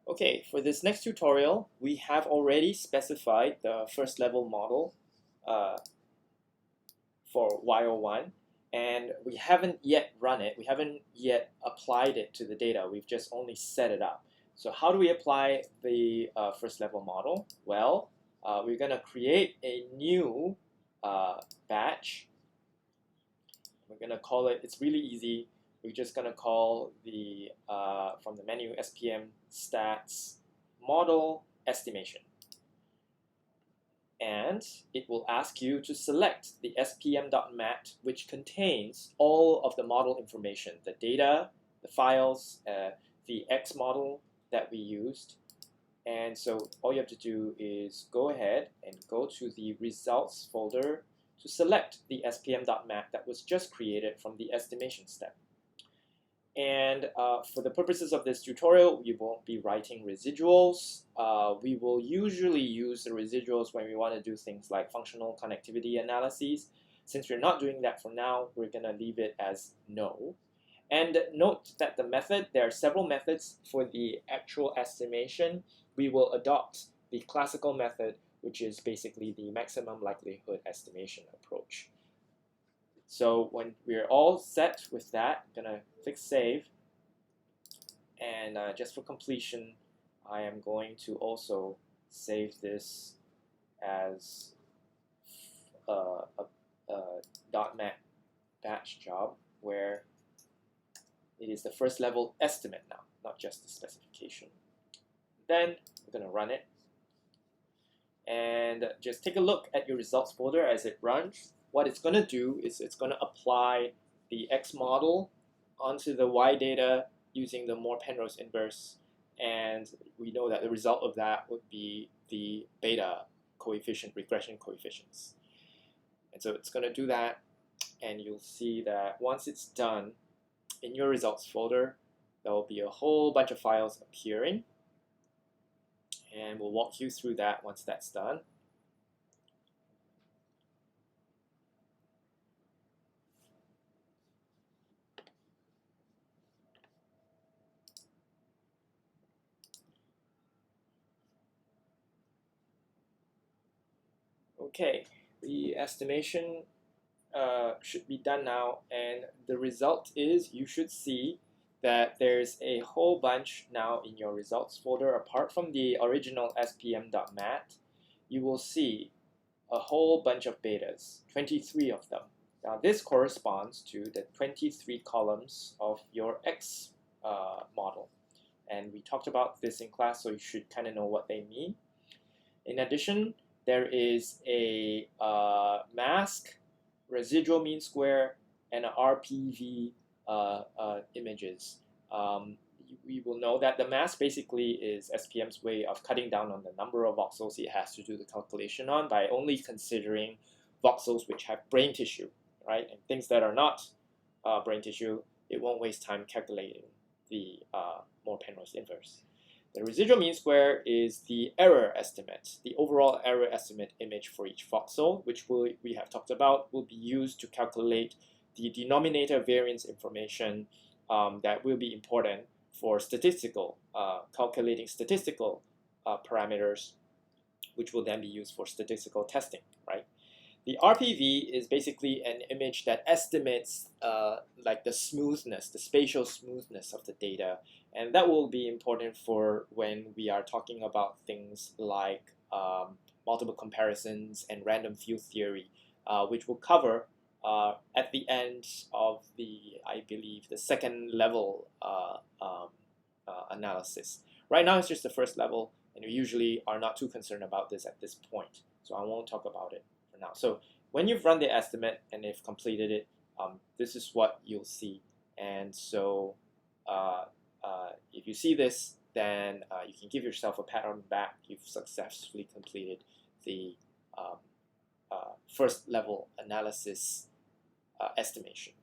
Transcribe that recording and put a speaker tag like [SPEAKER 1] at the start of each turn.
[SPEAKER 1] Okay, for this next tutorial, we have already specified the first level model uh, for Y01, and we haven't yet run it. We haven't yet applied it to the data. We've just only set it up. So how do we apply the first level model? Well, we're going to create a new batch. We're going to call it, it's really easy. We're just going to call the, from the menu, SPM stats model estimation. And it will ask you to select the spm.mat, which contains all of the model information, the data, the files, the X model that we used. And so all you have to do is go ahead and go to the results folder to select the spm.mat that was just created from the estimation step. And for the purposes of this tutorial, we won't be writing residuals. We will usually use the residuals when we want to do things like functional connectivity analyses. Since we're not doing that for now, we're going to leave it as no. And note that the method, there are several methods for the actual estimation. We will adopt the classical method, which is basically the maximum likelihood estimation approach. So when we're all set with that, I'm going to click Save. And just for completion, I am going to also save this as a .NET batch job where it is the first level estimate now, not just the specification. Then we're going to run it. And just take a look at your results folder as it runs. What it's going to do is it's going to apply the X model onto the Y data using the Moore-Penrose inverse. And we know that the result of that would be the beta coefficient, regression coefficients. And so it's going to do that. And you'll see that once it's done, in your results folder, there will be a whole bunch of files appearing. And we'll walk you through that once that's done. Okay, the estimation should be done now, and the result is you should see that there's a whole bunch now in your results folder. Apart from the original spm.mat, you will see a whole bunch of betas, 23 of them. Now this corresponds to the 23 columns of your X model, and we talked about this in class, so you should kind of know what they mean. In addition, there is a mask, residual mean square, and an RPV images. We will know that the mask basically is SPM's way of cutting down on the number of voxels it has to do the calculation on by only considering voxels which have brain tissue, right? And things that are not brain tissue, it won't waste time calculating the Moore-Penrose inverse. The residual mean square is the error estimate, the overall error estimate image for each voxel, which we have talked about, will be used to calculate the denominator variance information that will be important for statistical, calculating statistical parameters, which will then be used for statistical testing, right? The RPV is basically an image that estimates like the smoothness, the spatial smoothness of the data. And that will be important for when we are talking about things like multiple comparisons and random field theory, which will cover at the end of the, I believe, the second level analysis. Right now it's just the first level, and we usually are not too concerned about this at this point. So I won't talk about it for now. So when you've run the estimate and they've completed it, this is what you'll see. And so if you see this, then you can give yourself a pat on the back. You've successfully completed the first level analysis estimation.